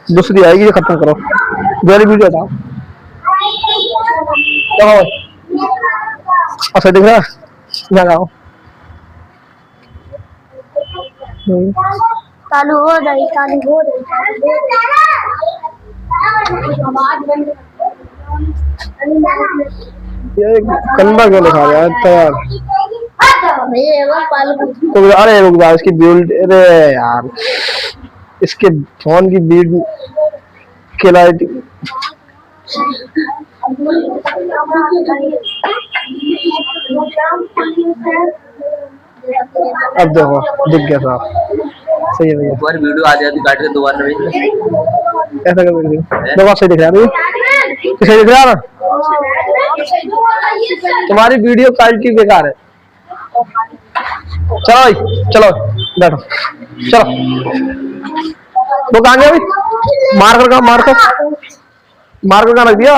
दूसरी आएगी, ये खत्म करो, मेरी वीडियो हटाओ। अच्छा दिख रहा है, लगाओ। चालू हो रही, चालू हो रही, ये कंधा क्यों दिखा रहा है तैयार? तो अरे रुक जा, इसकी बिल्ड, अरे यार इसके फोन की बिल्ड की लाइट। अब देखो दिख गया साहब, सही है भैया। बार वीडियो आ जाती काट के दोबारा ऐसा कर वीडियो देखो, सही दिख रहा है भैया, सही दिख रहा है ना? तुम्हारी वीडियो क्वालिटी बेकार है। चलो भाई चलो बैठो, चलो वो कहाँ गया भाई? मार्कर का मार्कर, मार्कर कहाँ रख दिया?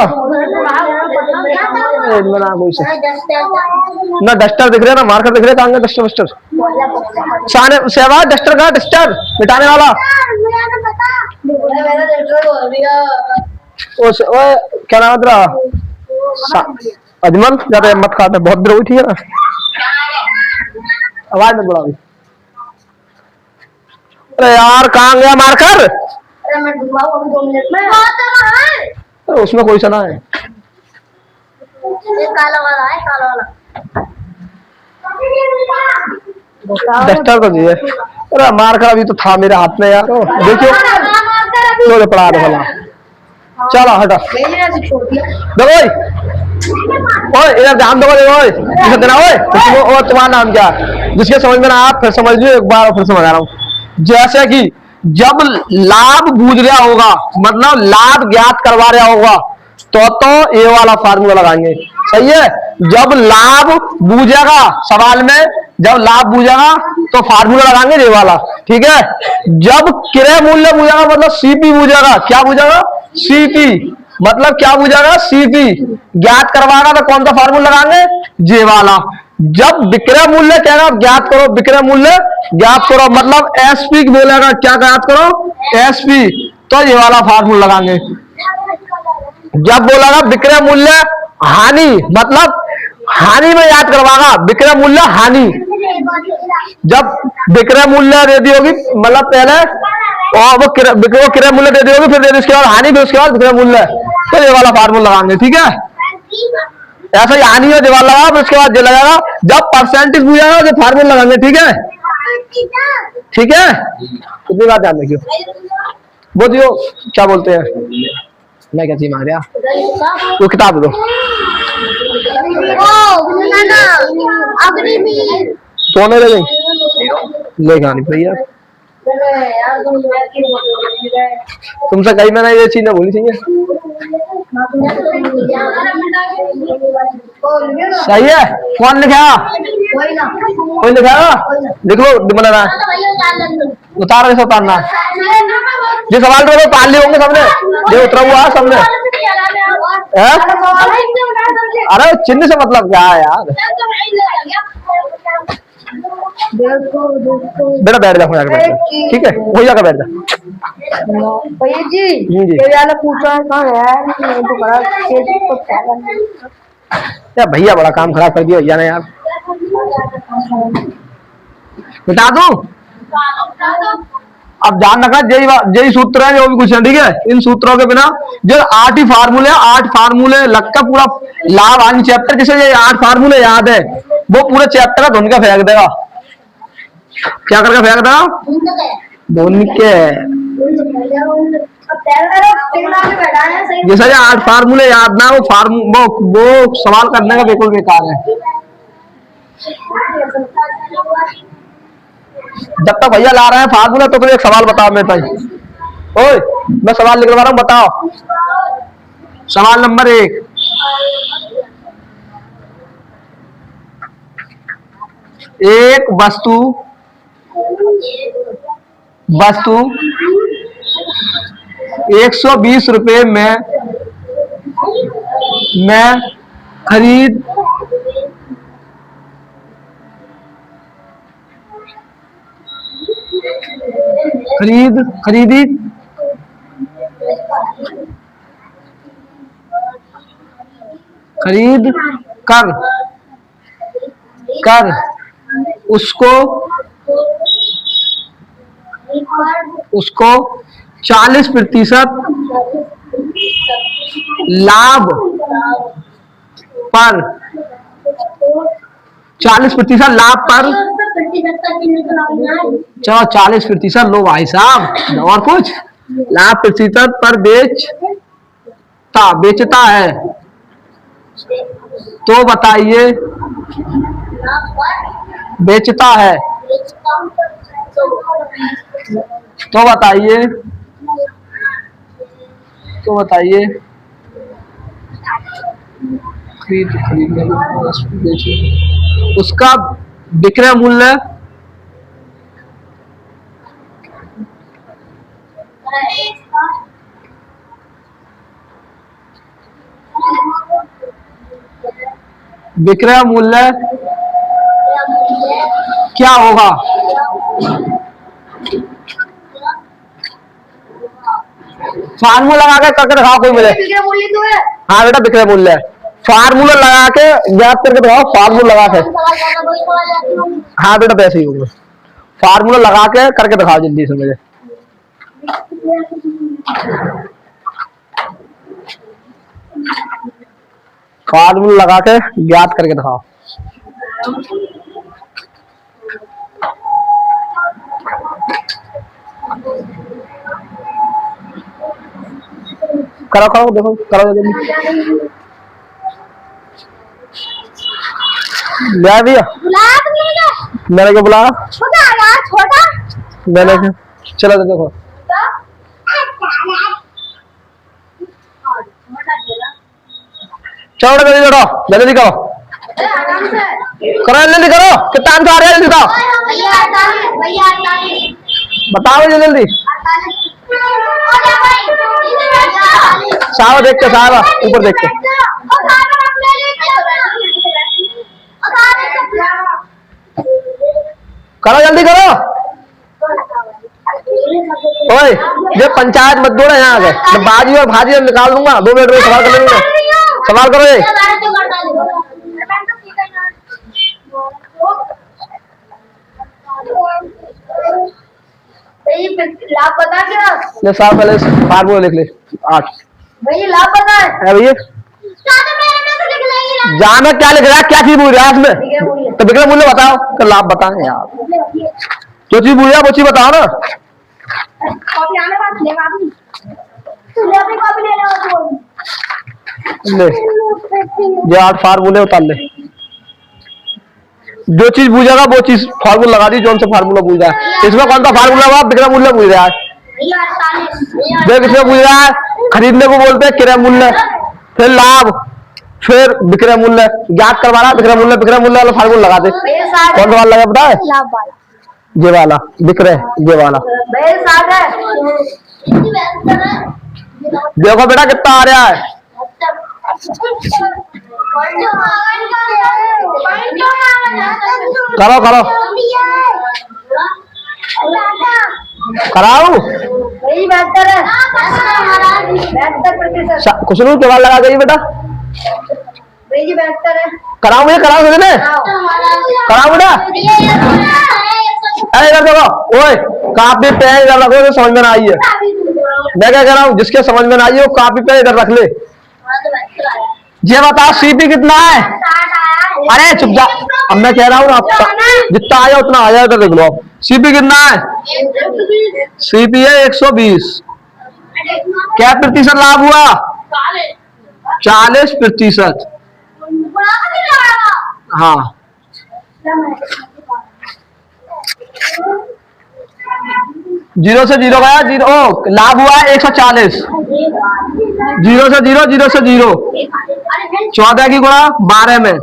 ना डस्टर दिख रहा है ना मार्कर दिख रहा है, कहाँ गया डस्टर? डस्टर सहवाज, डस्टर का, डस्टर मिटाने वाला। क्या नाम है तेरा? अजमल। ज्यादा मत खाते, बहुत देर हुई थी ना, आवाज मत बढ़ाओ। अरे यार कहाँ गया मार्कर? अरे उसमें कोई सा ना है, काला वाला है, काला वाला डस्टर तो दिए। अरे मार्कर अभी तो था मेरे हाथ में यार, देखियो तो पड़ा दो। चलो हटा देखो, ओए इधर ध्यान दो, देखो इसे देना। ओए तुम्हारा नाम क्या? जिसके समझ में ना आप फिर समझ लो, एक बार फिर समझ आ रहा हूँ। जैसे कि जब लाभ बूझ रहा होगा, मतलब लाभ ज्ञात करवा रहा होगा, तो ये वाला फार्मूला लगाएंगे, सही है। जब लाभ बूझेगा सवाल में, जब लाभ बूझेगा तो फार्मूला लगाएंगे ये वाला, ठीक है। जब क्रय मूल्य बूझेगा मतलब सीपी बूझेगा, क्या बूझेगा? सीपी, मतलब क्या बूझेगा? सीपी ज्ञात करवाएगा तो कौन सा फार्मूला लगाएंगे? ये वाला। जब विक्रय मूल्य कहेगा ज्ञात करो, विक्रय मूल्य ज्ञात करो, मतलब एसपी बोलेगा क्या ज्ञात करो? एसपी, तो ये वाला फार्मूला लगाएंगे। जब बोलेगा विक्रय मूल्य हानि, मतलब हानि में याद करवाएगा, विक्रय मूल्य हानि। जब विक्रय मूल्य दे दी होगी, मतलब पहले और वो क्रय मूल्य दे दी होगी, फिर दे दी उसके बाद हानि, फिर उसके बाद विक्रय मूल्य, तो ये वाला फार्मूला लगाएंगे, ठीक है। ऐसा ही हानि और जवाब लगा, फिर उसके बाद जो लगाएगा, जब परसेंटेज पूछेगा तो फार्मूला लगाएंगे, ठीक है। ठीक है, इतनी बात ध्यान रखियो। वो दियो क्या बोलते हैं, मैं क्या चीज मांग रहा, वो किताब दो। तो ले गई, लेके आनी भैया। तुमसे कहीं मैंने ये चीज ना बोली चाहिए, सही है। कौन लिखा? कोई लिखा? लिख लो, बनाना उतार कैसे उतारना? जो सवाल तो पाल लिए होंगे सबने, जो उतरा हुआ है सबने। अरे चिन्ह से मतलब क्या है यार? बेटा बैठ जा, ठीक है, वही जाकर बैठ जा। भैया जी ये वाला पूछा कहाँ है यार? भैया बड़ा काम खराब कर दिया भैया ने यार, बता दूं। अब ध्यान रखना, यही सूत्र है जो भी कुछ है, ठीक है। इन सूत्रों के बिना जो 8 ही फार्मूले, 8 फार्मूले लगता पूरा लाभ हानि चैप्टर, जिसे ये 8 फार्मूले याद है, वो पूरे चैप्टर का धुन का फेंक देगा। क्या करके फेंक देगा? धुन के। जैसे 8 फार्मूले याद ना, वो सवाल करने का बिल्कुल बेकार है। जब तक भैया ला रहे हैं फार्मूला, तो एक सवाल बताओ मेरे भाई। ओए मैं सवाल लिखवा रहा हूँ, बताओ। सवाल नंबर 1, एक वस्तु 120 रुपए में मैं खरीदी खरीद कर कर उसको उसको 40% लाभ पर 40% लाभ पर चलो 40% लो भाई साहब और कुछ लाभ प्रतिशत पर बेचता है तो बताइए बेचता है तो बताइए खरीदने उसका विक्रय मूल्य क्या होगा? फार्मूला लगा के करके दिखाओ कोई मुझे। हाँ बेटा विक्रय मूल्य है। फार्मूला लगा के याद करके दिखाओ। फार्मूला लगा के। हाँ बेटा वैसे ही होगा। फार्मूला लगा के करके दिखाओ जल्दी से मुझे। फार्मूला लगा के याद करके दिखाओ। करो देखो करो जल्दी। ले भैया मैंने क्या बुलाया? मैंने क्या चलो देखो चलो जल्दी करो जल्दी करो जल्दी करो कितना टाइम आ रहा है जल्दी बताओ जल्दी साहब देख के साहब ऊपर देख के करो जल्दी करो। ओए ये पंचायत मत दौड़ा यहाँ आगे बाजी और भाजी निकाल दूंगा 2 मिनट में सवाल कर लेंगे। सवाल करो ये लाभ पता क्या? ले साहब पहले फार्मूला लिख ले 8 भैया लाभ पता है भैया जाना क्या लिख रहा है क्या चीज पूछ रहा है इसमें तो विक्रय मूल्य बताओ तो लाभ बताएं यार जो चीज पूछ रहा है वो चीज बताओ ना। ले ये 8 फार्मूले उतार ले जो चीज पूछेगा वो चीज फार्मूला लगा दी जो उनसे फार्मूला पूछ रहा है। इसमें कौन सा फार्मूला हुआ? विक्रय मूल्य पूछ रहा है। देख इसमें पूछ रहा है खरीदने को बोलते हैं क्रय मूल्य फिर लाभ फिर विक्रय मूल्य ज्ञात करवा रहा है। विक्रय मूल्य वाला फार्मूला लगा दे। कौन सा वाला लगा पता है? ये वाला विक्रय ये वाला। देखो बेटा कितना आ रहा है। करो करो कराओ कुछ नहीं केवल लगा गई बेटा कराओ मुझे कराओ कराओ बेटा। अरे इधर देखो ओए कापी पेन इधर रखो तो समझ में ना आई है। मैं क्या कह रहा हूँ जिसके समझ में ना आई है वो कापी पेन इधर रख ले। ये बताओ सीपी कितना है? अरे चुप जा अब मैं कह रहा हूँ आपका जितना आया उतना आ जाए तो देख लो आप। सीपी कितना है? सीपी है 120। क्या प्रतिशत लाभ हुआ? 40%। हाँ 0 से 0 गया 0 लाभ हुआ 140। 0 से 0 0 से 0 14 की गुणा 12 में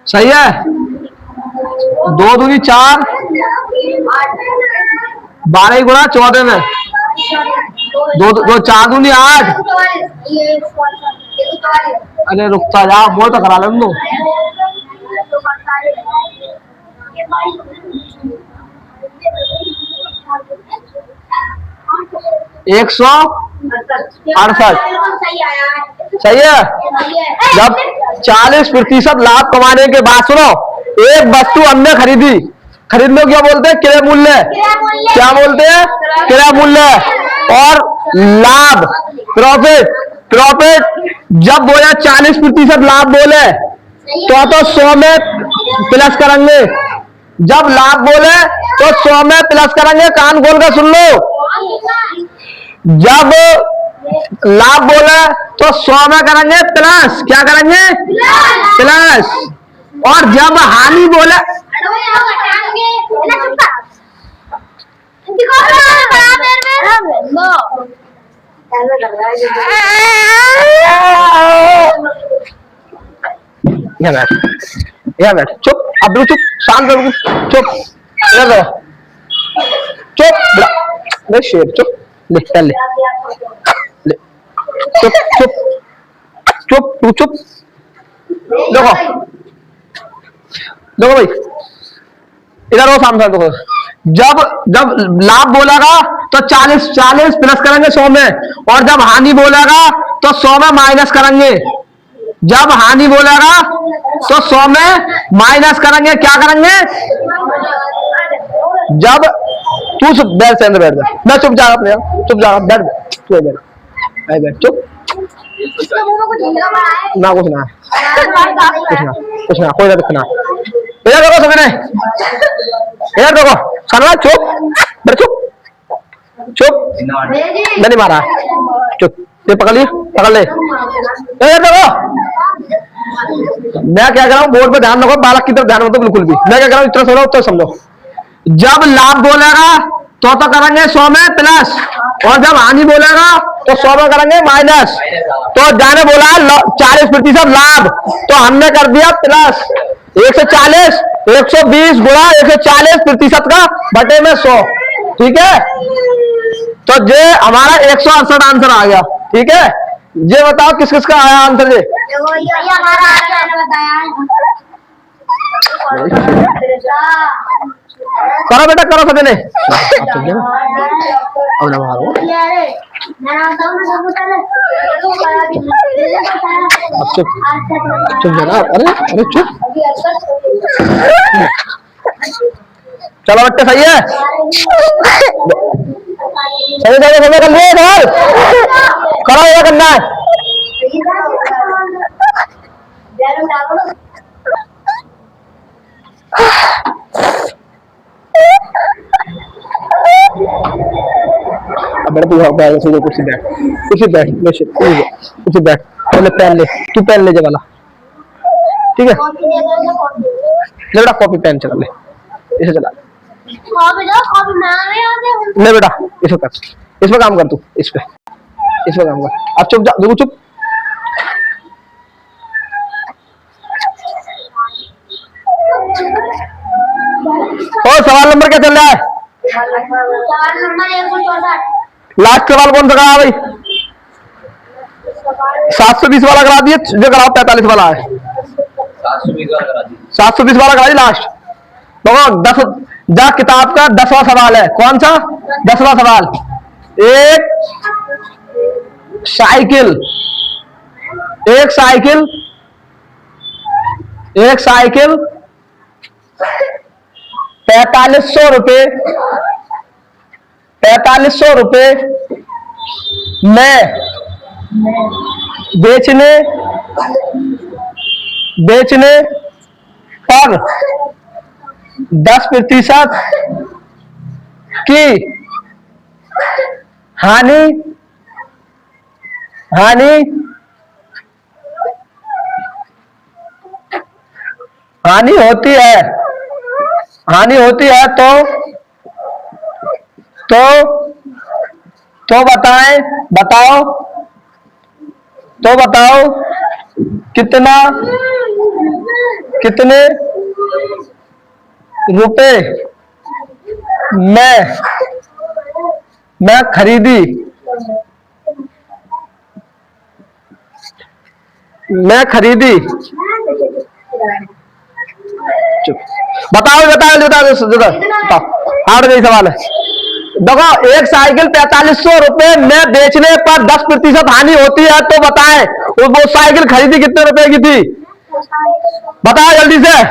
सही है। 2 दूनी 4 12 की गुणा 14 में 2 4 दूनी 8। अरे रुकता जा वो तो करा लें दो। 168। सही है। जब 40% लाभ कमाने के बाद, सुनो, एक वस्तु हमने खरीदी, खरीद लो क्या बोलते हैं? क्रय मूल्य। क्या बोलते हैं? क्रय मूल्य। और लाभ, प्रॉफिट। प्रॉफिट जब बोले 40% लाभ बोले तो 100 में प्लस करेंगे। जब लाभ बोले तो 100 में प्लस करेंगे। कान खोल कर सुन लो। जब लाभ बोले तो 100 में करेंगे प्लस। क्या करेंगे? प्लस। और जब हानि बोले, बैठ चुप। अब चुप, शांत रहो, चुप। चुप शेर, चुप। ले चल, ले चुप चुप चुप, तू चुप। देखो देखो भाई, इधर हो सामने देखो। जब लाभ बोलेगा तो 40 प्लस करेंगे 100 में। और जब हानि बोलेगा तो 100 में माइनस करेंगे। जब हानि बोलेगा तो 100 में माइनस करेंगे। क्या करेंगे? जब तू बैठ से अंदर बैठ जा, मैं चुप जा, अपने चुप जा, बैठ बैठ चुप ना। कुछ ना कोई ना। इधर देखो सभी ने, इधर देखो सनवा, चुप बैठ, चुप चुप। नहीं मारा, चुप। ये पकड़ ली, पकड़ ले। इधर देखो, मैं क्या कह रहा हूँ, बोर्ड पे ध्यान रखो, बालक की तरफ ध्यान रखो बिल्कुल भी। मैं क्या कह रहा हूँ, इतना समझो, उतना समझो। जब लाभ बोलेगा तो करेंगे 100 में प्लस। और जब हानि बोलेगा तो 100 में करेंगे माइनस। तो जाने बोला 40% लाभ, तो हमने कर दिया प्लस। 140, 120 गुणा 140% का बटे में 100। ठीक है, तो ये हमारा 168 आंसर आ गया। ठीक है, ये बताओ किस किस का आया आंसर? ये करो बेटा, करो सभी ने। चुप चुप जरा, अरे अरे चुप। चलो बच्चे, सही है, सही कर लिए। करो, ये करना है। कुर्सी बैठ, कुर्सी बैठ, कुर्सी बैठ। पहले पेन ले, तू पेन ले वाला। ठीक है, ले बेटा कॉपी पेन चला ले, इसे चला ले बेटा। इस पे काम कर तू, इस पे काम कर। अब चुप जा, देखो चुप। और सवाल नंबर क्या चल रहा है? लास्ट सवाल कौन सा करा भाई? 720 वाला करा दिए, जो कराओ 45 वाला है। 720 वाला करा दिए लास्ट। देखो 10 जा किताब का 10वां सवाल है। कौन सा 10वां सवाल? एक साइकिल 4500 रुपए में बेचने पर 10% की हानि होती है तो बताओ कितने रुपए मैं खरीदी। चुप, बताओ। आठ गई सवाल है। देखो एक साइकिल 4500 रुपए में बेचने पर 10% हानि होती है, तो बताएं वो साइकिल खरीदी कितने रुपए की थी? बताओ जल्दी से।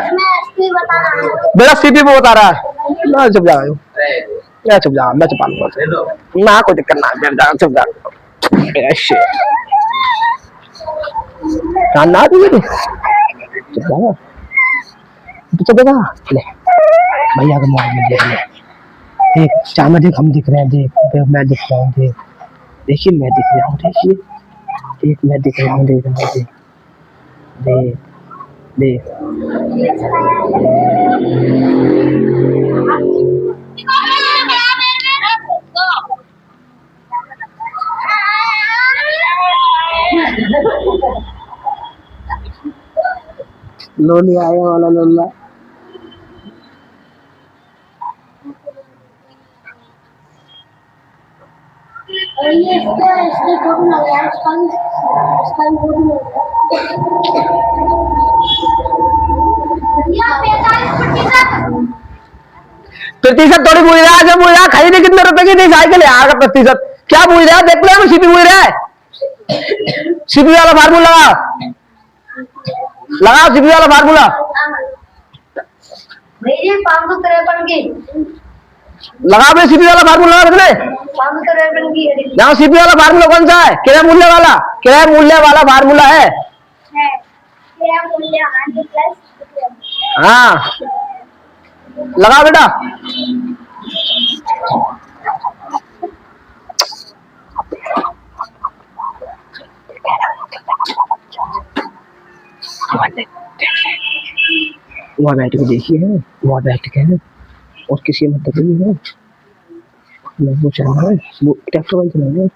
मेरा सीपी पे बता रहा है। ना चुप जा, मैं चुप जा, मैं चुपा लूंगा ना, कोई दिक्कत ना, बैठ जा, चुप जा। ऐसे कान ना दी चुप जा, चुप जा। ले भैया का मोबाइल में देख ले, देख चामा, देख हम दिख रहे हैं, देख मैं दिख रहा हूँ, देख देखिए मैं दिख रहा हूँ, देखिए देख मैं दिख रहा हूँ, देख देख देख देख लोली आया वाला लोला। प्रतिशत थोड़ी पूछ रहा है, जो पूछ रहा है खरीदी कितने रुपए की थी साइकिल, यहाँ का प्रतिशत क्या पूछ रहा है? देख लो सीपी पूछ रहा है, सीपी वाला फार्मूला लगाओ, सीपी वाला फार्मूला 553 की लगाओ भाई, सीपी वाला फार्मूला रख ले। 553 की यहाँ सीपी वाला फार्मूला कौन सा है? किराया मूल्य वाला फार्मूला है। हाँ लगा बेटा। वहाँ बैठ के देखिए, वहाँ बैठ के है और किसी मतलब नहीं है, वो चल रहा है, वो ट्रैक्टर वाले चला रहे हैं।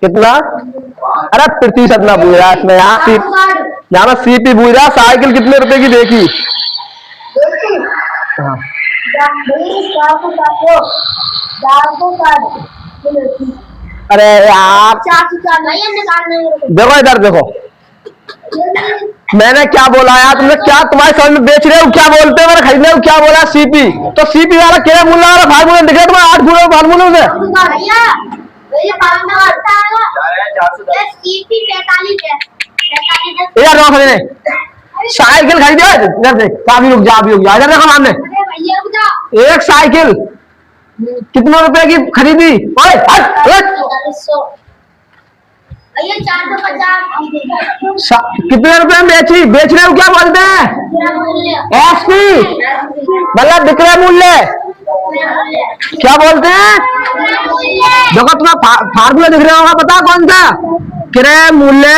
कितना? अरे प्रतिशत ना पूछ रहा इसमें, यहाँ सीपी पूछ रहा साइकिल कितने रुपए की देखी। हाँ अरे यार देखो इधर देखो, मैंने क्या बोला यार, तुमने क्या तुम्हारे समझ में बेच रहे हो क्या बोलते हो, मैंने खरीदने को क्या बोला? सीपी, तो सीपी वाला क्या मूल्य वाला फार्मूला दिख रहा है तुम्हारे? 8 गुणों फार्मूलों से यार नो खरीदने साइकिल खरीदे इधर देख, अभी रुक जा, इधर देखो सामने एक साइकिल कितने रुपए की खरीदी? ओए कितने रुपए में बेची? बेचने को क्या बोलते हैं? एसपी मतलब विक्रय मूल्य। क्या बोलते हैं? देखो तुम्हारा फार्मूला दिख रहा होगा, पता कौन सा? क्रय मूल्य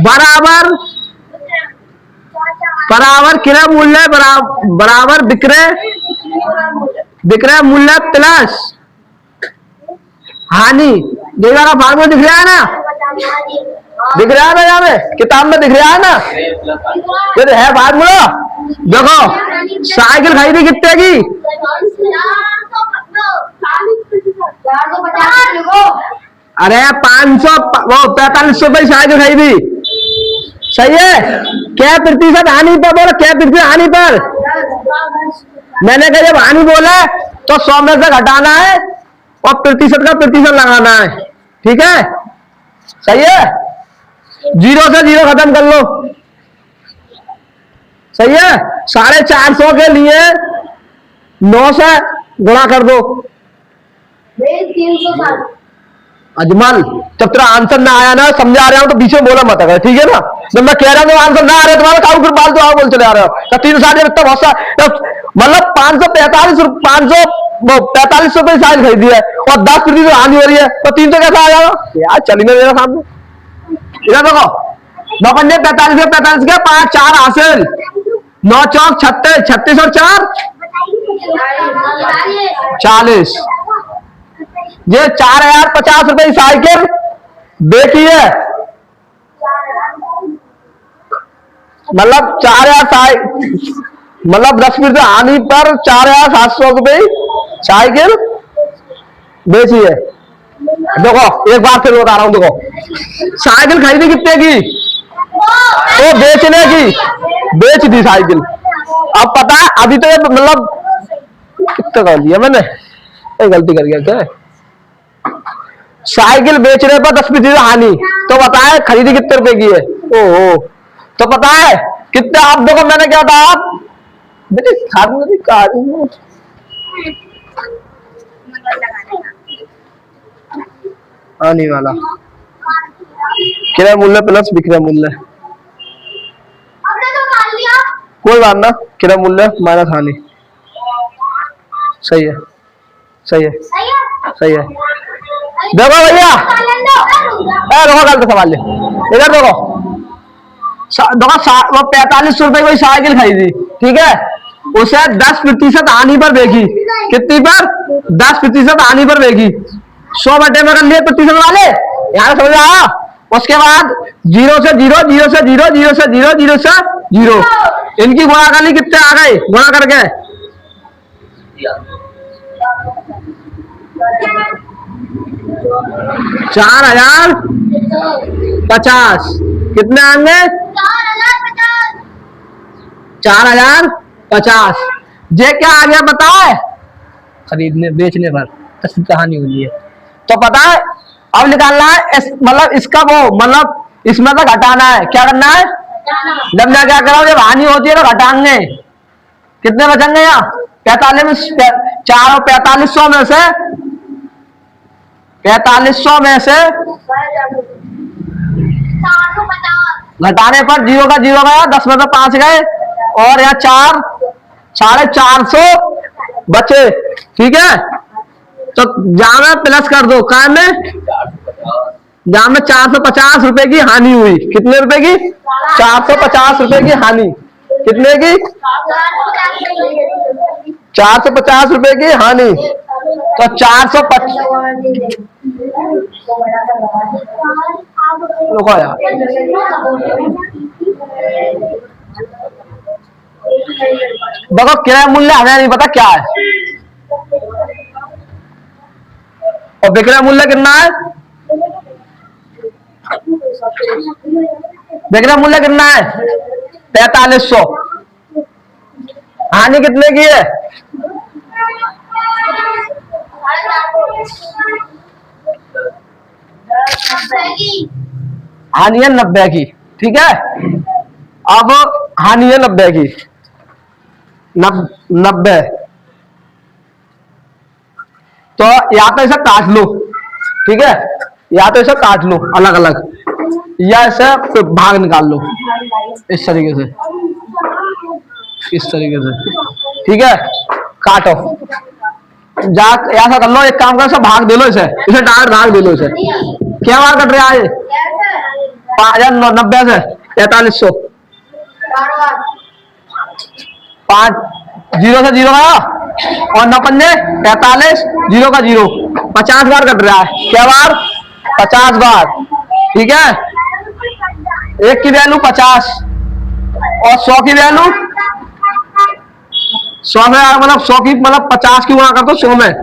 बराबर क्रय मूल्य बराबर विक्रय मूल्य प्लस हानि। देखा ना फार्मूला दिख रहा है ना, दिख रहा है ना, यहाँ पे किताब में दिख रहा है ना, ये है फार्मूला। देखो साइकिल खरीदी कितने की? अरे 4500 रुपये साइकिल खरीदी, सही है। क्या प्रतिशत हानि पर बोला? क्या प्रतिशत हानि पर? मैंने कहा जब हानि बोला तो 100 में से घटाना है और प्रतिशत का प्रतिशत लगाना है, ठीक है, सही है। 0 से 0 खत्म कर लो, सही है। 450 के लिए 9 से गुणा कर दो। 360 अजमल जब तेरा आंसर ना आया ना, समझा रहा हूं तो बीच में बोला मत अगर, ठीक है ना। जब मैं कह रहा हूं आंसर ना आ रहा है तुम्हारा, काउ फिर बाल तो आओ बोल चले आ रहे हो। 360 इतना बहुत सा, मतलब 545 रुपए साइज खरीदी है और 10% हानि हो रही है, तो 300 कैसा आ जाएगा यार? चली ना मेरा सामने, इधर देखो 9 पंजे 45 के 5 4 हासिल, 9 चौक 36, 36 और 4 40। ये 4050 रुपए की साइकिल देखी है, मतलब 10% हानि पर 4,700 रुपये साइकिल बेची है। देखो एक बार फिर बता रहा हूँ, देखो साइकिल खरीदी कितने की, वो बेचने की, बेच दी साइकिल। अब पता है अभी तो ये मतलब कितना कर दिया मैंने, ये गलती कर गया क्या, साइकिल बेचने पर 10% हानि, तो बताए खरीदी कितने रुपए की है। ओहो, तो पता है कितने, आप देखो मैंने क्या था, आप आने वाला क्रय मूल्य प्लस विक्रय मूल्य, कोई बात ना, क्रय मूल्य माइनस हानि, सही है सही है सही है। देखो भैया, देखो गलत सवाल है, इधर देखो, देखो 4500 रुपए कोई साइकिल खरीदी, ठीक है, उसे 10% हानि पर बेची, कितनी पर, 10% हानि पर बेची, 100 बटे में कर लिए प्रतिशत वाले, यहाँ समझ आया। उसके बाद 0 से 0, 0 से 0, 0 से 0, 0 से 0, इनकी गुणा कर ली, कितने आ गए गुणा करके, 4050, कितने आएंगे, 4050। ये क्या आ गया बताए, खरीदने बेचने पर कहानी हुई है। तो पता है अब निकालना है मतलब इसका वो, मतलब इसमें तो घटाना है, क्या करना है, जब मैं क्या करा, जब हानि होती है तो घटाएंगे, कितने बचेंगे यहाँ, 4500 में से 4500 में से घटाने पर 0 का 0 गया, 10 में से 5 गए, और यहाँ 450 बचे, ठीक है। तो जहां में प्लस कर दो, काय में, जहां में 450 रुपए की हानि हुई, कितने रुपए की, 450 रुपए की हानि, कितने की, 450 रुपए की हानि, तो 450, रुको यार, देखो क्रय मूल्य हमें नहीं पता क्या है, और विक्रय मूल्य कितना है, विक्रय मूल्य कितना है, 4500, हानि कितने की है, हानि है 90 की, ठीक है। अब हानि है 90 की, 90, तो या तो इसे काट लो, ठीक है, या तो इसे काट लो अलग अलग, या इसे भाग निकाल लो इस तरीके से, इस तरीके से, ठीक है, काटो, जा ऐसा कर लो, एक काम कर, भाग दे लो इसे, डायरेक्ट भाग दे लो इसे, क्या बार कट रहा है, 5090 से 4500, 5 0 से 0 गया, और 9 पंजे 45, 0 का 0, 50 बार कट रहा है, क्या बार, 50 बार, ठीक है। एक की वैल्यू 50 और 100 की वैल्यू 100 में, मतलब 100 की मतलब 50 की गुणा कर दो 100 में,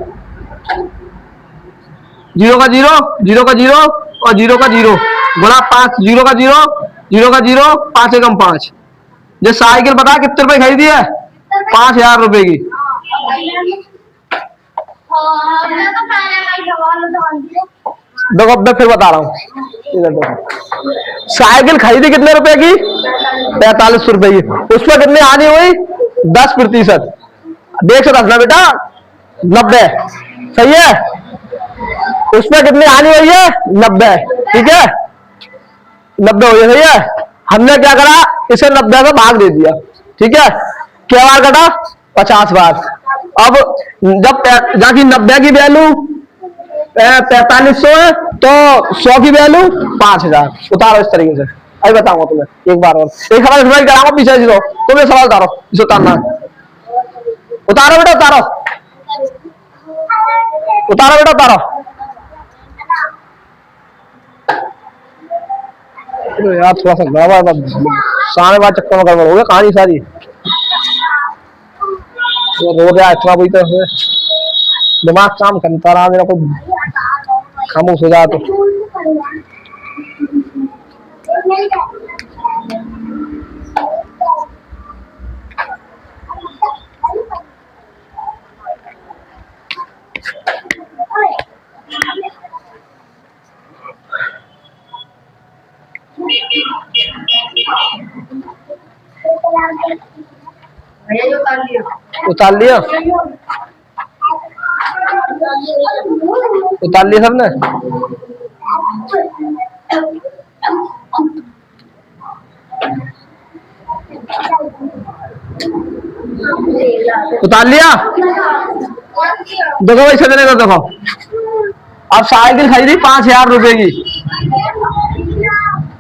0 का 0, 0 का 0 और 0 का 0 गुणा 5, 0 का 0, 0 का 0, 5 एकम 5। जो साइकिल बता कितने रुपए खरीदी है, 5000 रुपए की। देखो अब मैं फिर बता रहा हूँ, साइकिल खरीदी कितने रुपए की, 4500 रुपए की, उसमें कितनी हानि हुई, 10%, देख सकता ना बेटा, 90, सही है, उसमें कितनी हानि हुई है, 90, ठीक है, 90 हो गई, सही है। हमने क्या करा, इसे 90 में भाग दे दिया, ठीक है, क्या बार कटा, 50 बार। अब जब जाकि 90 की वैल्यू 4500 है, तो 100 की वैल्यू 5000, उतारो इस तरीके से, अभी बताऊंगा तुम्हें एक बार और, एक सवाल रिवाइज कराऊंगा पीछे से, तुम्हें सवाल उतारो, इसे उतारना, उतारो बेटा उतारो, उतारो बेटा उतारो, यार थोड़ा सा गड़बड़ सारे बात चक्कर में गड़बड़ हो गया कहानी सारी। वो रो रहा इतना कोई तो दिमाग काम करता रहा मेरा, को खामोश हो जाए तो। उतार लिया उतार लिया सबने। उतार लिया। देखो भाई सजने का देखो, अब साइकिल खरीदी 5,000 रुपए की,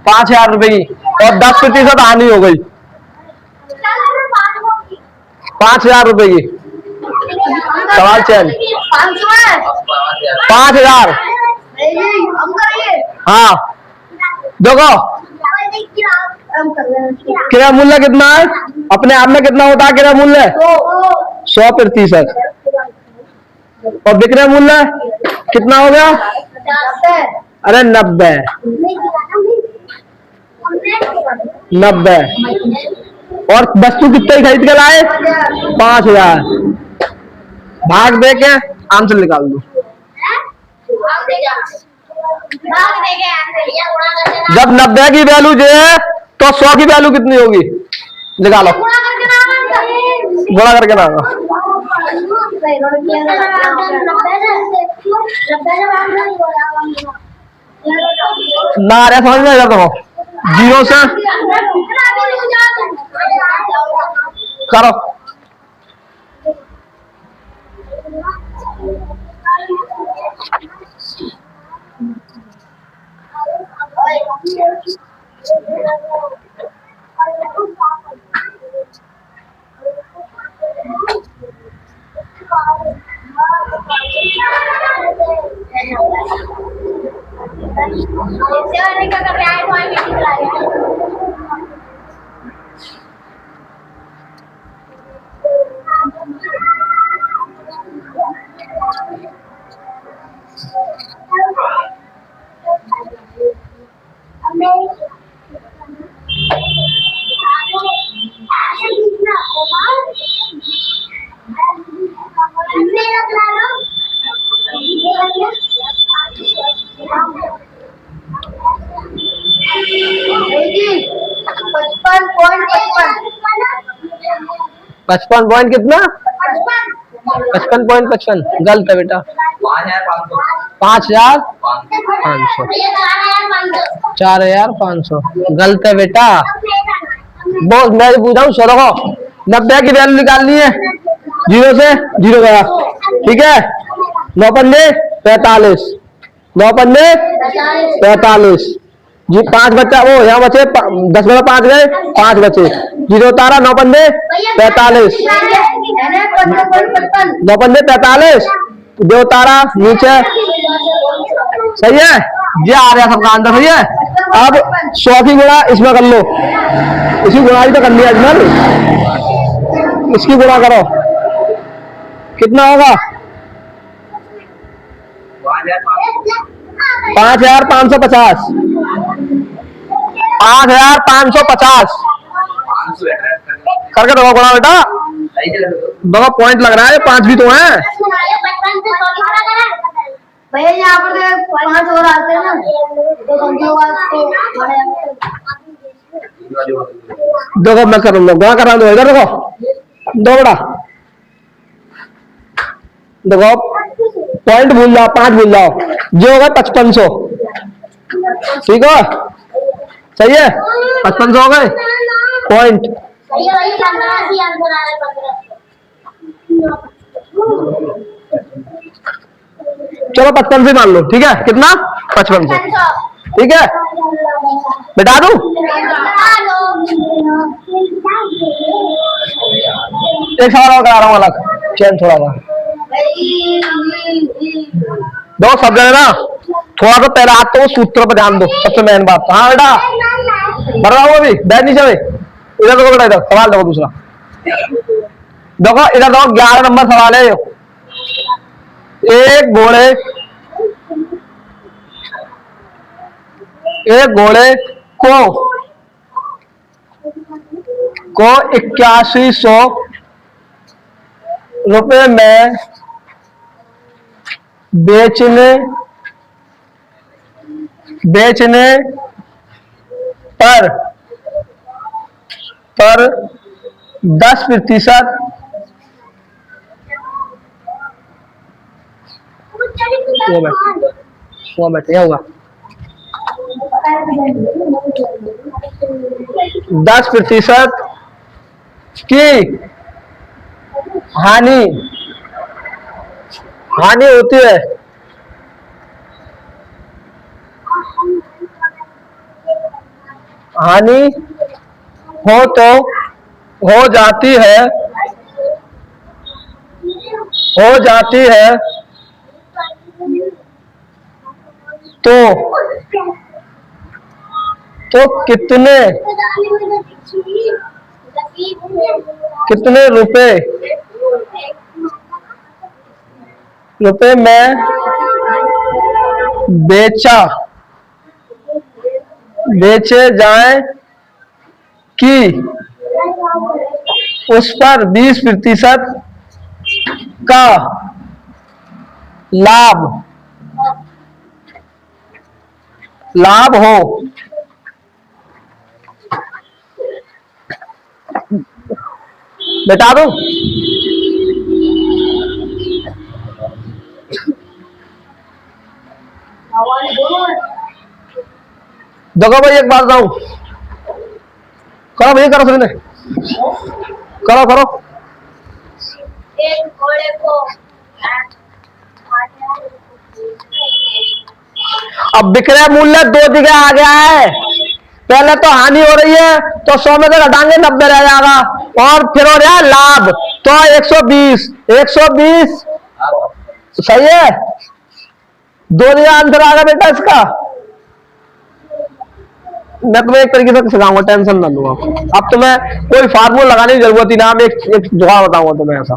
5,000 रुपए की, और 10% हानि हो गई 5,000 रुपए की। सवाल चैन 5,000। हाँ देखो क्रय मूल्य कितना है, अपने आप में कितना होता है क्रय मूल्य? 100%। और विक्रय मूल्य कितना हो गया? अरे 90। और वस्तु कितने खरीद के लाए? 5,000। भाग दे के आंसर निकाल दो। जब 90 की वैल्यू जो है तो 100 की वैल्यू कितनी होगी? निकालो, गुणा करके ना। ना रहा समझ में तो 0 से करो। पचपन पॉइंट कितना? 55.55। गलत है बेटा। 5,500 4,500 गलत है बेटा। बहुत मैं पूछा हूँ 100 को 90 की वैल्यू निकालनी है, 0 से 0 गया, ठीक है। 9 पंजे 45, 9 पंजे 45 जी। 5 बच्चा वो यहाँ बचे 10 में 5 गए, 5 बचे, 0 उतारा। 9 पंजे 45, 9 पंजे 45 जो उतारा नीचे, सही है। ये आ रहा सबका आंसर, सही है। अब 100 की गुणा इसमें कर लो, इसकी गुणा भी तो करनी है अजमल, इसकी गुणा करो कितना होगा? 5,550 5,550 करके दो गुणा बेटा। दो पॉइंट लग रहा है, 5 भी तो है भैया। यहाँ पर 5 और आते हैं ना, देखो मैं करूंगा गुणा करा दो इधर। देखो दो बड़ा, देखो पॉइंट भूल जाओ, 5 भूल जाओ, जो होगा 5500, ठीक है, सही है। 5500 हो गए पॉइंट। चलो 55 से मान लो, ठीक है। कितना? 5500, ठीक है। बिठा दूं? एक सवाल और करा रहा हूँ अलग, चैन थोड़ा सा दो सब जने ना, थोड़ा सा पहला हाथ तो सूत्र पर ध्यान दो, सबसे मेन बात। हाँ बेटा बढ़ रहा हूँ अभी, बैठ नीचे। इधर देखो बेटा, इधर सवाल देखो दूसरा। देखो इधर देखो, 11 नंबर सवाल है। एक घोड़े को 8100 रुपए में बेचने पर 10% वो बैठे होगा 10% की हानि होती है, हानि हो जाती है तो कितने रुपए में बेचे जाएं कि उस पर 20% का लाभ हो। बता दो। देखो भाई एक बात बताऊं, करो भैया, करो सबने, करो। एक घोड़े को अब विक्रय मूल्य 2 जगह आ गया है। पहले तो हानि हो रही है तो 100 में से घटाएंगे 90 रह जाएगा, और फिर हो रहा है लाभ तो 120 सही है। 2 जगह आंसर आ गया बेटा इसका। मैं तुम्हें एक तरीके से सिखाऊंगा, टेंशन ना लो। अब तुम्हें कोई फार्मूला लगाने की जरूरत ही ना, मैं एक जुगाड़ बताऊंगा तुम्हें ऐसा।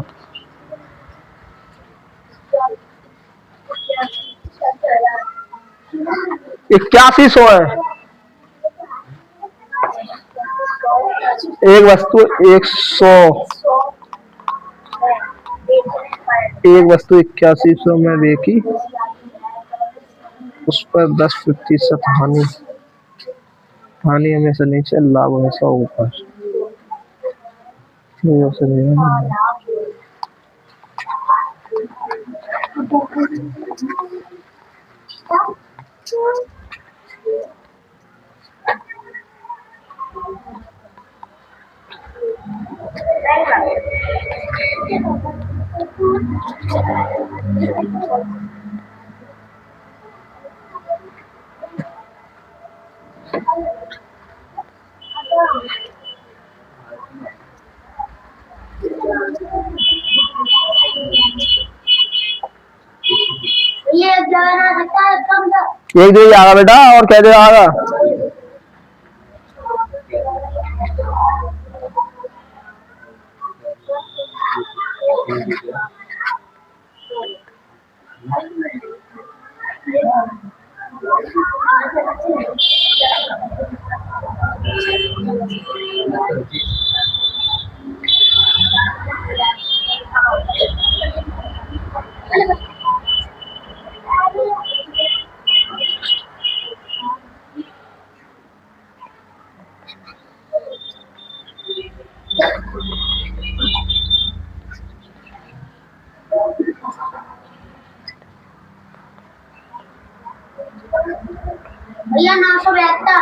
8100 है। एक वस्तु 8100 में बेची, उस पर 10% हानि हमेशा नीचे, लाभ हमेशा ऊपर। एक दे आगा बेटा, और क्या दे आगा। भैया 900 बेटा,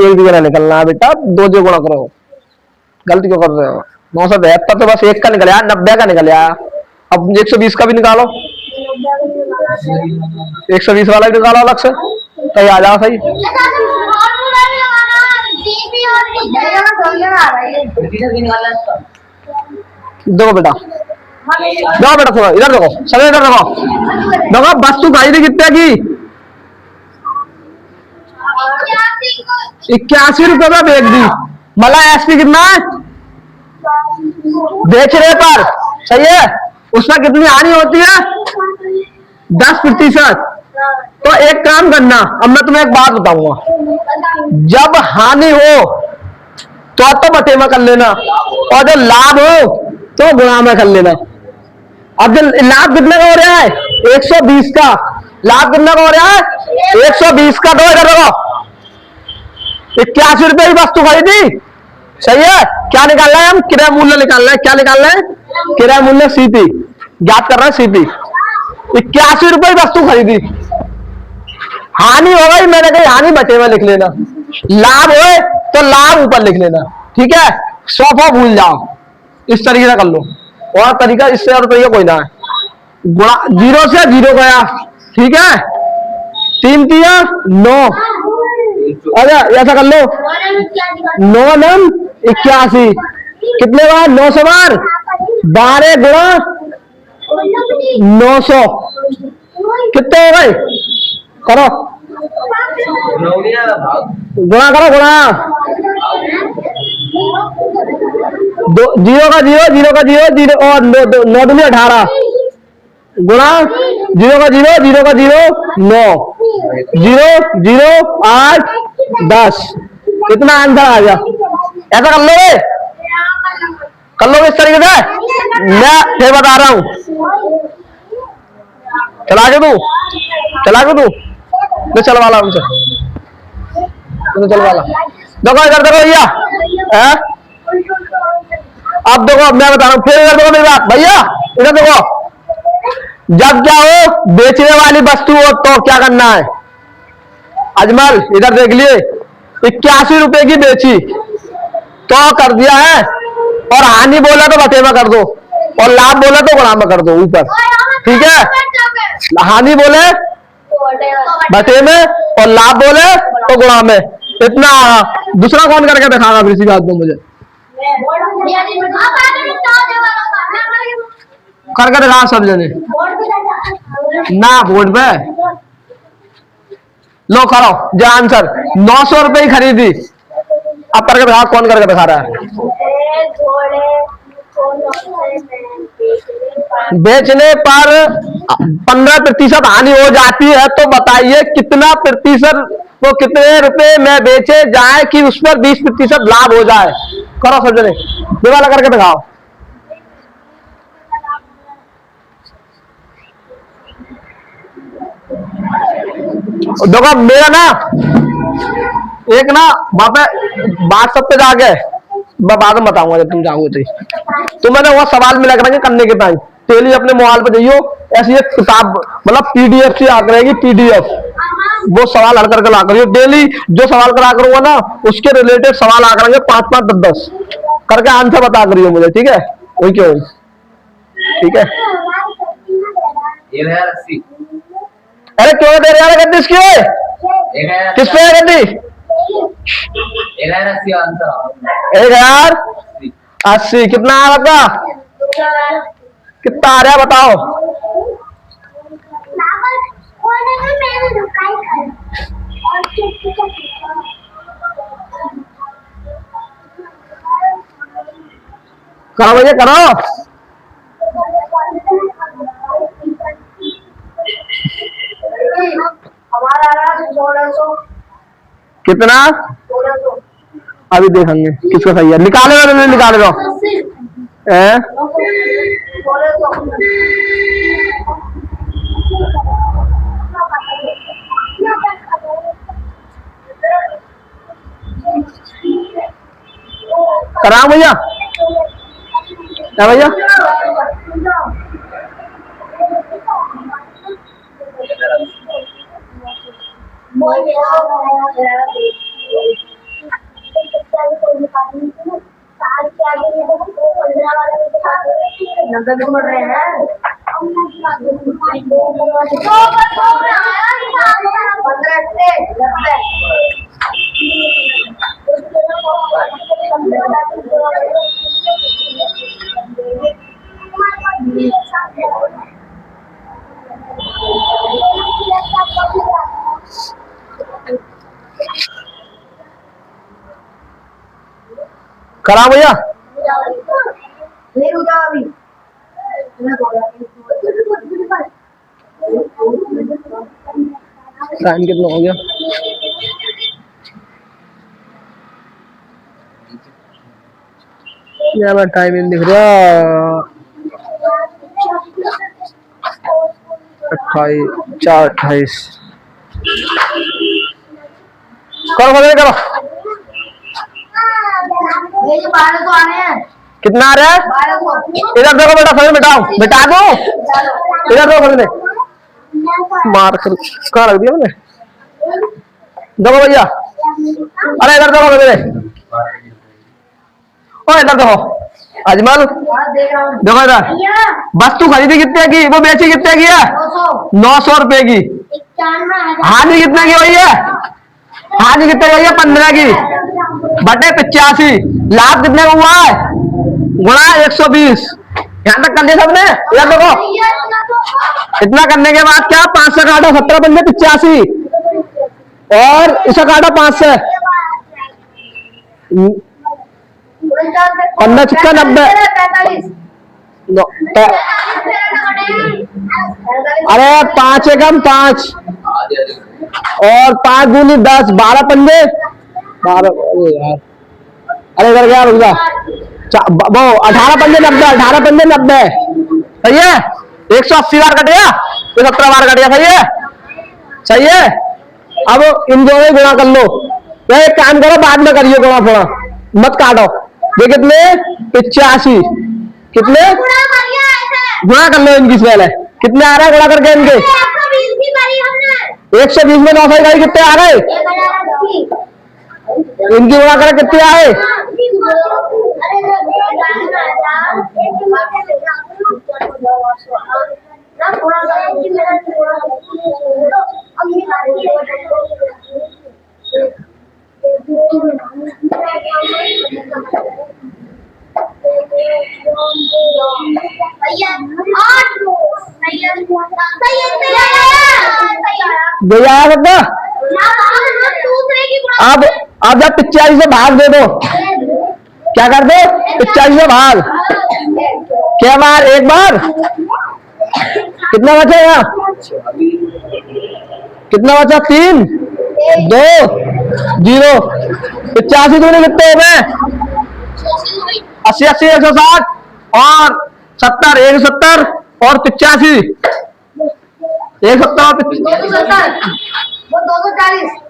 एक जगह निकलना है बेटा, 2 जगह गुणा करो। गलती क्यों कर रहे हो? 972 तो बस एक का निकल आया, 90 का निकल आया। अब 120 का भी निकालो, 120 वाला भी निकालो अलग से, तो आ जाओ सही। देखो बेटा, थोड़ा इधर देखो, सभी इधर देखो। वस्तु खरीदी कितने की? ₹81 में बेच दी। मतलब एसपी कितना है बेचने पर, सही है, उसमें कितनी हानि होती है 10%। तो एक काम करना, अब मैं तुम्हें एक बात बताऊंगा, जब हानि हो तो बटे में कर लेना, और जब लाभ हो तो गुणा में कर लेना। अब जब लाभ कितने का हो रहा है 120 का, लाभ कितने का हो रहा है 120 का, तो इधर देखो ₹81 की वस्तु खरीदी, सही है। क्या निकालना है हम, क्रय मूल्य निकालना है। क्या निकालना है, क्रय मूल्य सीपी ज्ञात कर रहा है, सीपी। ₹81 की वस्तु खरीदी, हानि हो गई, मैंने कही हानि बटे में लिख लेना, लाभ हो तो लाभ ऊपर लिख लेना, ठीक है। 100 भूल जाओ, इस तरीके से कर लो, और तरीका इससे और तरीका कोई ना है। गुणा 0 से 0 गया, ठीक है, 3 तिया 9, अरे ऐसा कर लो 9 नम 81, कितने बार 9 से बार 12 गुणा 900, कितने हो गए, करो गुणा करो, गुणा 0 का 0, 0 का 0, 0 और 9 दूनी 18, गुणा 0 का 0, 0 का 0 9, 0 0 8 10, कितना आंसर आ गया। ऐसा कर लोगे, कर लोगे इस तरीके से। मैं फिर बता रहा हूं, चला के तू मैं चलवा ला उनसे, चलवा ला। देखो इधर देखो भैया, अब देखो मैं बता रहा हूं, फिर इधर देखो मेरी बात भैया, इधर देखो, जब क्या हो बेचने वाली वस्तु हो तो क्या करना है, अजमल इधर देख लिए, ₹81 की बेची तो कर दिया है, और हानि बोला तो बटे में कर दो, और लाभ बोला तो गुणा में कर दो ऊपर, ठीक है। हानि बोले बटे में और लाभ बोले तो गुणा में, इतना। दूसरा कौन करके दिखाना फिर इसी बात में मुझे, करके दिखा सब जने ना बोर्ड पे, लो करो जो आंसर। ₹900 की खरीदी, अब करके दिखा, कौन करके दिखा रहा है। बेचने पर 15% हानि हो जाती है, तो बताइए कितना प्रतिशत, वो कितने रुपए में बेचे जाए कि उस पर 20% लाभ हो जाए। करो सब जने, ये वाला करके दिखाओ। देखो मेरा ना एक ना वहां पे WhatsApp पे जाके मैं बाद में बताऊंगा जब तुम जाओगे तो मैंने वो सवाल मिला करेंगे करने के टाइम, डेली अपने मोबाइल पे जाइयो, ऐसी एक किताब मतलब PDF से आ करेगी, PDF वो सवाल हल करके ला करियो। डेली जो सवाल करा करूंगा ना उसके रिलेटेड सवाल आ करेंगे, 5-5 10-10 करके आंसर बता करियो मुझे, ठीक है। वही क्यों, ठीक है। अरे क्यों दे रहे यार गद्दी, इसकी किस पे है गद्दी, 1080, कितना आ रहा, कितना आ रहा बताओ। करो भैया करो, कितना अभी देखेंगे किसका सही है, निकाले दो, निकाले दो। करा भैया, क्या भैया, करा भैया। नहीं रुका अभी। टाइम कितना हो गया? यार टाइम नहीं दिख रहा। 28 करो करो करो। ये जो 12 तो आने हैं। कितना आ रहा है? 12 इधर देखो बेटा, समझ बिठाओ, बिठा दो इधर दो समझ। मार कर कहाँ रख दिया मैंने? देखो भैया, अरे इधर देखो मेरे, ओ इधर देखो अजमल, देखो इधर। वस्तु खरीदी कितने की, वो बेची कितने की है? 900 रुपए की। हाजिर कितने की हुई है? हाजिर कितने की हुई है? 15 की बटे 85। लाभ कितने का हुआ है? गुणा 120। यहाँ तक कर दिया सबने? इधर देखो, इतना करने के बाद क्या? 5 से काटो, 17 पंजे 85 और इसे काटो 5 से, 15 छिक्का 90। अरे 5 एकम 5 और 5 दूनी 10, 12 पंजे 12। यार अरे इधर क्या, रुक जा। वो 18 पंजे 90, 18 पंजे 90 सही है। 180 बार कट गया, 17 बार कट गया, सही है सही है। अब इन दोनों ही गुणा कर लो। या एक काम करो, बाद में करिए गुणा, थोड़ा मत काटो। ये कितने? 85। कितने गुणा कर लो इनकी पहले, कितने आ रहा है गुणा करके इनके? 120 में 900 इकाई कितने आ रहे? इनकी गुणा कर कितने आए? भैया बता। अब जब 85 से भाग दे दो, क्या कर दो? 85 से भाग, क्या बार? एक बार। कितना बचा यहाँ? कितना बचा? 3 2 0। 85 दूनी कितने हो गए? 80 80 160 और 70 170 और 85 170 और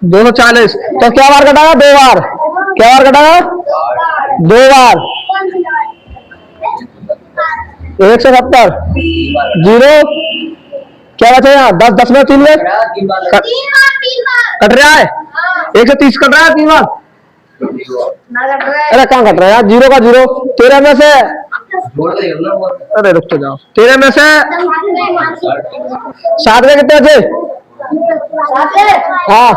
240। तो क्या बार कटाया? 2 बार। क्या बार कटाया? 2 बार। 170 0। क्या बचा यहाँ? 10 10 में 3 में कट रहा है। 130 कट रहा है 3 बार। अरे कहाँ कट रहा है यार? 0 का 0। 13 में से, अरे रुक तो जाओ, 13 में से 7 में कितने बचे? हाँ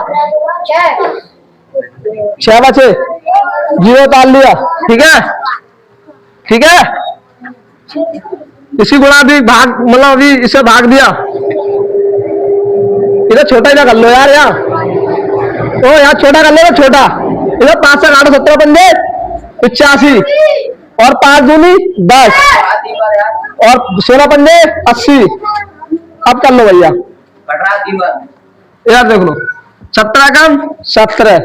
6 बचे, 0 उतार लिया। ठीक है ठीक है। इसी गुणा भी भाग, मतलब अभी इसे भाग दिया। इधर छोटा ही ना कर लो यार, यहाँ ओ यहाँ छोटा कर लो, छोटा। इधर 5 से काटो, 17 पंजे 85 और 5 दूनी 10 और 16 पंजे 80। अब कर लो भैया, यार देख लो। 17 कम 17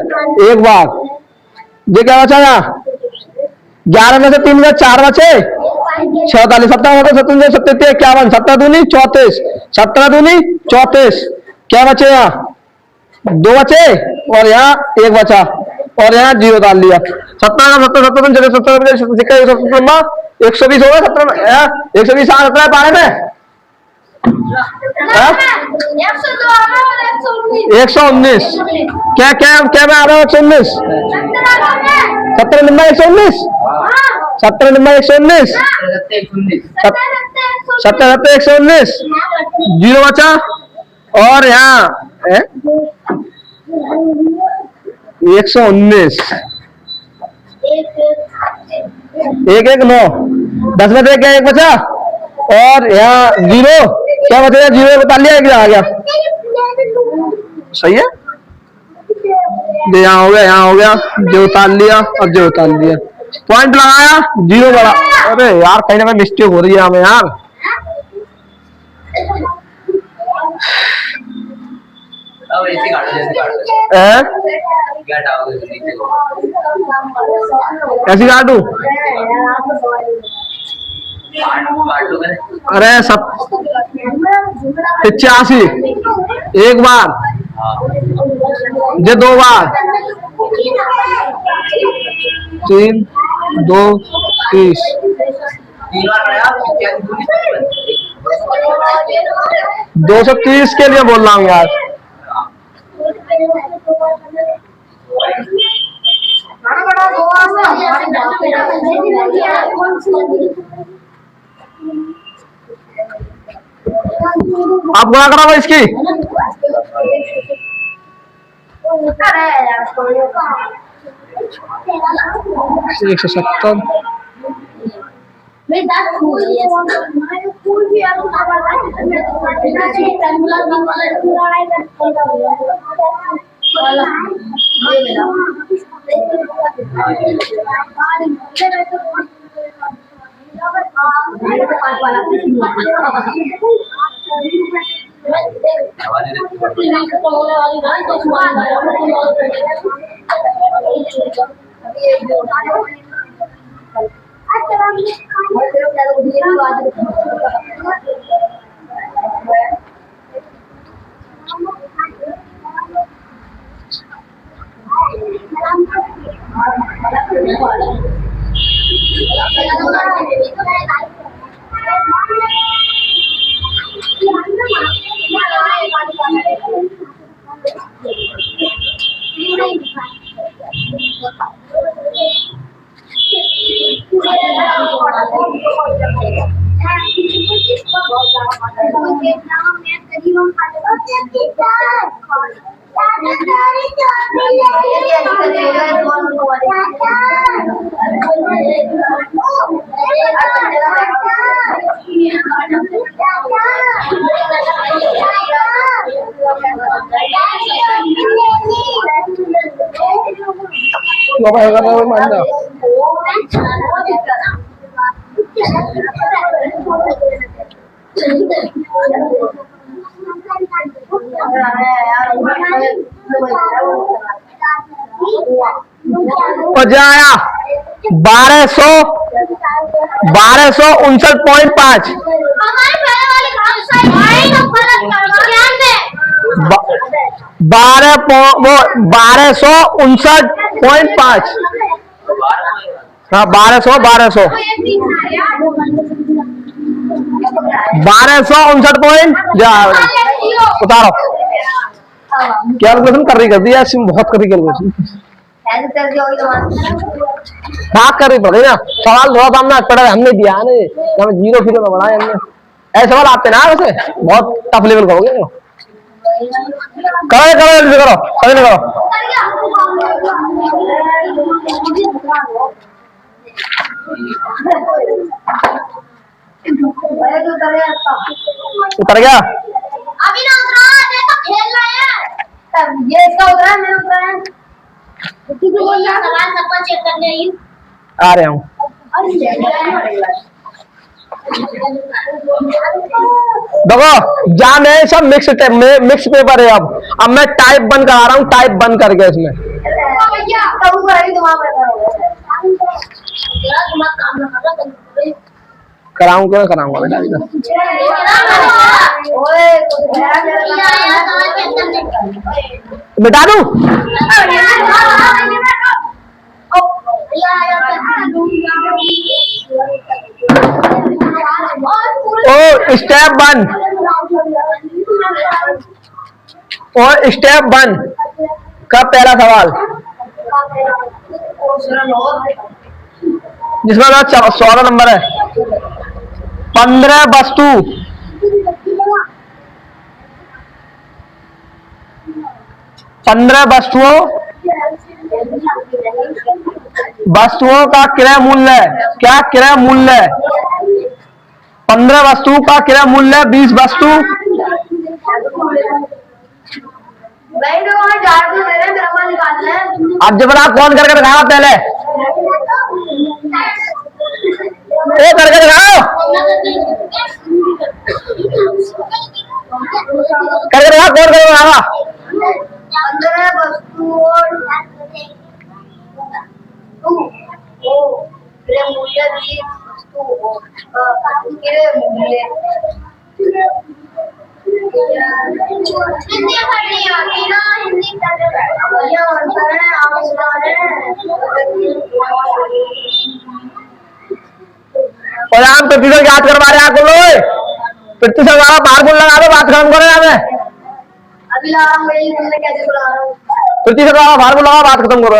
एक बार। ये क्या बचा यहाँ? 11 में से 3 में 4 बचे 46। 17 17 77 51। 17 दूनी 34, 17 दूनी 34। क्या बचे यहाँ? 2 बचे और यहाँ 1 बचा और यहाँ 0 डाल लिया। 17 17 17 17 120 होगा। 17 120 17 पाने में 119। क्या क्या क्या में आ रहा है? 119। 17 नंबर 119, 17 नंबर 119, 17 119। 0 बचा और यहाँ 119। 1 1 9 10 में से क्या 1 बचा और यहाँ 0। क्या बचेगा? 0 बता लिया, 1 आ गया। सही है। यहाँ हो गया, यहाँ हो गया, जो उतार लिया और जो उतार लिया। पॉइंट लगाया, 0 बड़ा। अरे यार कहीं ना कहीं मिस्टेक हो रही है हमें यार। अब ऐसे काटो जैसे काटो। क्या डालोगे नीचे को? ऐसी काटू? काटो मैंने। अरे 85 एक बार, ये 2 बार, 3 2 30। 3 बार आया 230 के लिए बोल रहा हूँ यार। आप गुणा करा इसकी। 170। मैं 10 फूल भी आपको आया 1259.5। 1259.5। हाँ 1259 उतारो। कैलकुलेशन कर रही ऐसी बहुत कर रही कैलकुलेशन। भाग कर रही पड़े ना, सवाल थोड़ा सा हमने पढ़ा हमने दिया है, हमें 0 फिर में बढ़ाया हमने। ऐसे सवाल आते ना वैसे बहुत टफ लेवल करोगे। करो करो जल्दी करो, सभी करो। उतर गया अभी ना उतरा, ये तो खेल रहा है। तब ये इसका उतरा, मैं उतरा है। सवाल सबका चेक करने आई आ रहा हूँ। देखो जान है सब मिक्स पेपर है। अब मैं टाइप बंद करा रहा हूँ, टाइप बंद करके इसमें कराऊं क्या कराऊंगा बेटा इधर। बिठा दूं ओ स्टेप 1 और स्टेप 1 का पहला सवाल जिसमें 14 नंबर है। 15 वस्तु 15 वस्तुओं का क्रय मूल्य क्या क्रय मूल्य 15 वस्तु का क्रय मूल्य 20 वस्तु। अब जब आप कौन करके दिखाओ पहले ए करके दिखाओ, करके दिखाओ, कौन करके दिखाओ। 15 वस्तुओं के मूल्य 20 वस्तुओं के मूल्य हिंदी पढ़नी होती ना, हिंदी भैया अंतर है आविष्कार है। और हम प्रतिशत याद करवा रहे हैं आपको लोग, प्रतिशत वाला फार्मूला लगा दो, बात खत्म करें हमें। अभी ला रहा हूँ, मैं कैसे बुला रहा हूँ, प्रतिशत वाला फार्मूला लगा, बात खत्म करो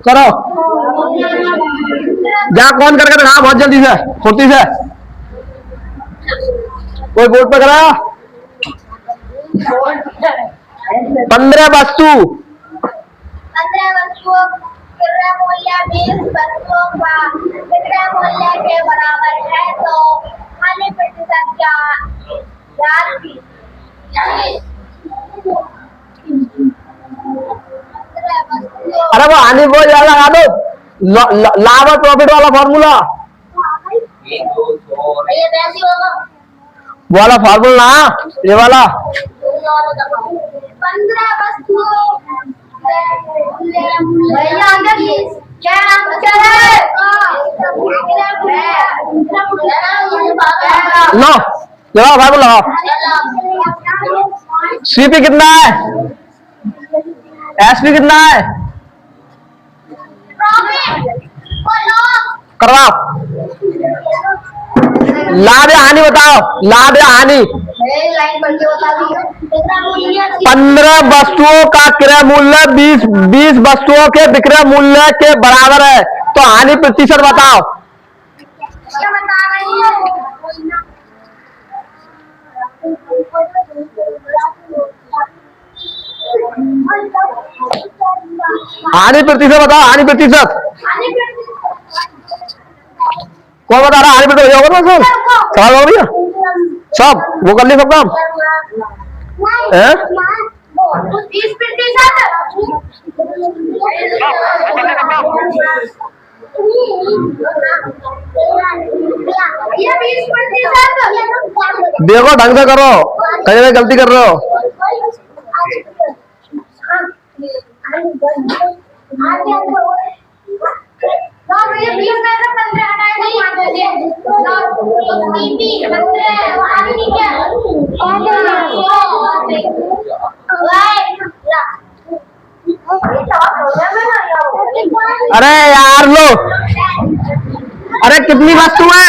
करो। जा कौन करके दिखा बहुत जल्दी से, फुर्ती से। कोई बोर्ड पे करा। 15 वस्तु, 15 वस्तुओं का मूल्य 20 वस्तुओं का विक्रय मूल्य के बराबर है, तो हानि प्रतिशत क्या थी? अरे वो हानि को ज्यादा लगा दो, लाभ और प्रॉफिट वाला फॉर्मूला ये वैसी होगा वाला फार्मूला, ये वाला 15 वस्तुओं भैया अंदर क्या आंसर है? लो ये वाला फार्मूला लगाओ। सीपी कितना है, एसपी कितना है, करवाओ। लाभ या हानि बताओ, लाभ या हानि। 15 वस्तुओं का क्रय मूल्य 20 वस्तुओं के विक्रय मूल्य के बराबर है, तो हानि प्रतिशत बताओ। क्या बता रही है? हानि प्रतिशत बताओ, हानि प्रतिशत। कौन बता रहा हानि प्रतिशत? होगा ना सब सवाल हो गया, सब वो कर ली सब काम है। 20% देखो ढंग से करो, कहीं ना गलती कर रहे हो। अरे यार लो, अरे कितनी वस्तु है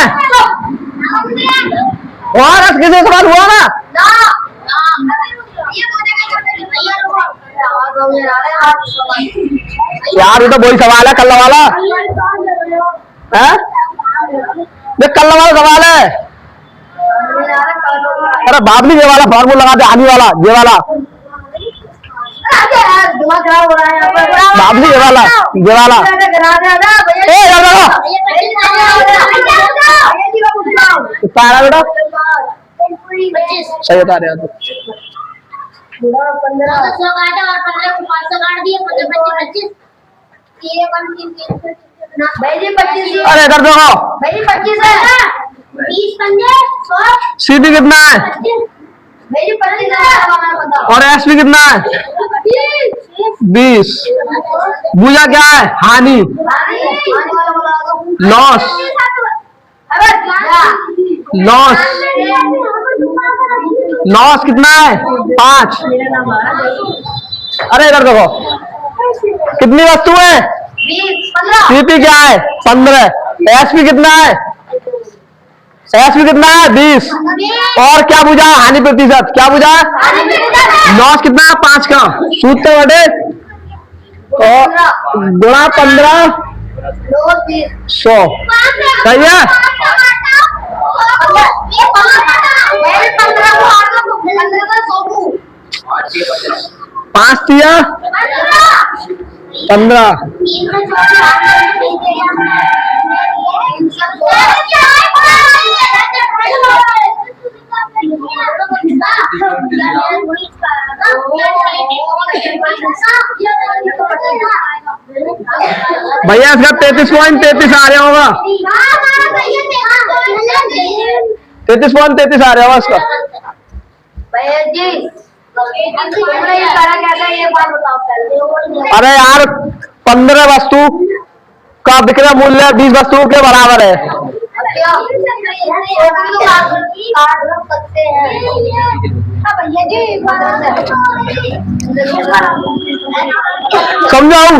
और किसी सवाल हुआ ना यार, ये तो वही सवाल है कल वाला है, देख कल वाला सवाल है। अरे बाबली ये वाला फॉर्मूला लगा दे, आनी वाला ये वाला बाबली, ये वाला ए यार कितना आ रहा बेटा, सही बता रहे हो। 15 काटा और 15 को 500 काट दिए, 25 भाई जी 25। अरे इधर देखो भाई 25 है ना, 20 पंजे 100। सीपी कितना है भाई जी 25 है, और एसपी कितना है 20। भूजा क्या है, हानि लॉस, लॉस लॉस कितना है 5। अरे इधर देखो कितनी वस्तु है, 15। सीपी क्या है 15, एसपी कितना है, एसपी कितना है 20, और क्या बुझा हानि प्रतिशत, क्या बुझा लॉस कितना है 5 का, सूत्र बटे और गुणा 15 100 सही है। 5 दिया 15 15 भैया इसका 33.33 आ रहा होगा, 33.33 आ रहा होगा इसका। भैया जी तुमने ये करा कैसा, ये बात बताओ पहले। अरे यार 15 वस्तु का विक्रय मूल्य 20 वस्तुओं के बराबर है। क्या कार्ड रख सकते हैं भैया जी, समझाऊं?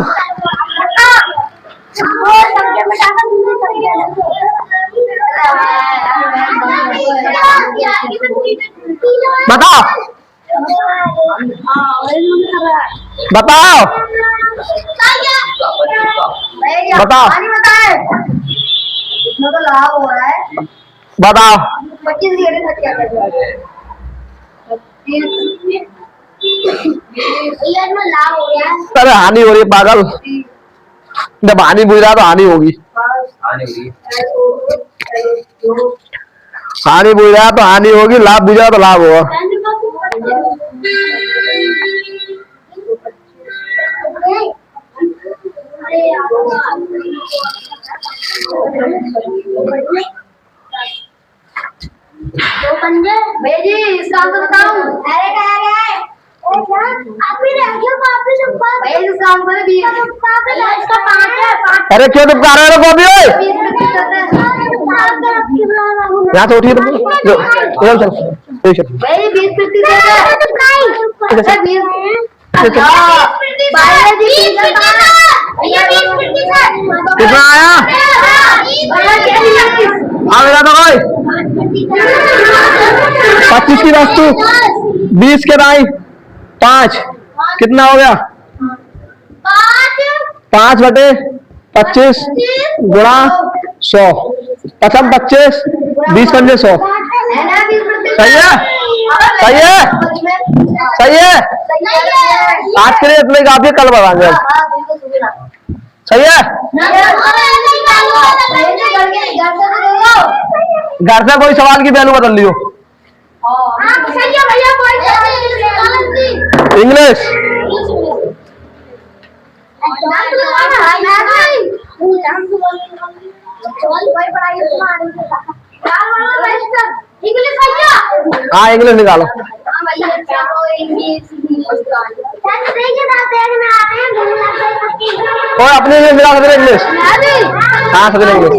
बताओ बताओ बताओ इसमें तो लाभ हो रहा है। बताओ 25 क्या कर रहा है, 25 में लाभ हो रहा है। अरे हानि हो रही है पागल, जब हानि बुझ रहा तो हानि होगी, हानि बुझ रहा तो हानि होगी, लाभ बुझ रहा तो लाभ होगा। तो पंजे भैया जी इसका तो बताऊं। अरे क्या गए आपने रखियो पापी सुप्पा भैया जी काम करे 20 इसका 5 है 5। अरे क्यों तुम कर रहे हो कॉपी? यहाँ से उठिए तुम, चल चल भैया जी 20% कितना आया? हाँ मेरा तो भाई 25 की वस्तु 20 के दाई 5 कितना हो गया? 5/25 गुणा 100, प्रथम 25 20 पंजे 100। सही है, सही है, सही है। आज के लिए इतना ही काफी, कल बताएंगे। सही है, घर से कोई सवाल की वैल्यू बदल लियो। इंग्लिश हाँ इंग्लिश निकालो। और अपने इंग्लिश निकाल सकते इंग्लिश, हाँ सकते इंग्लिश।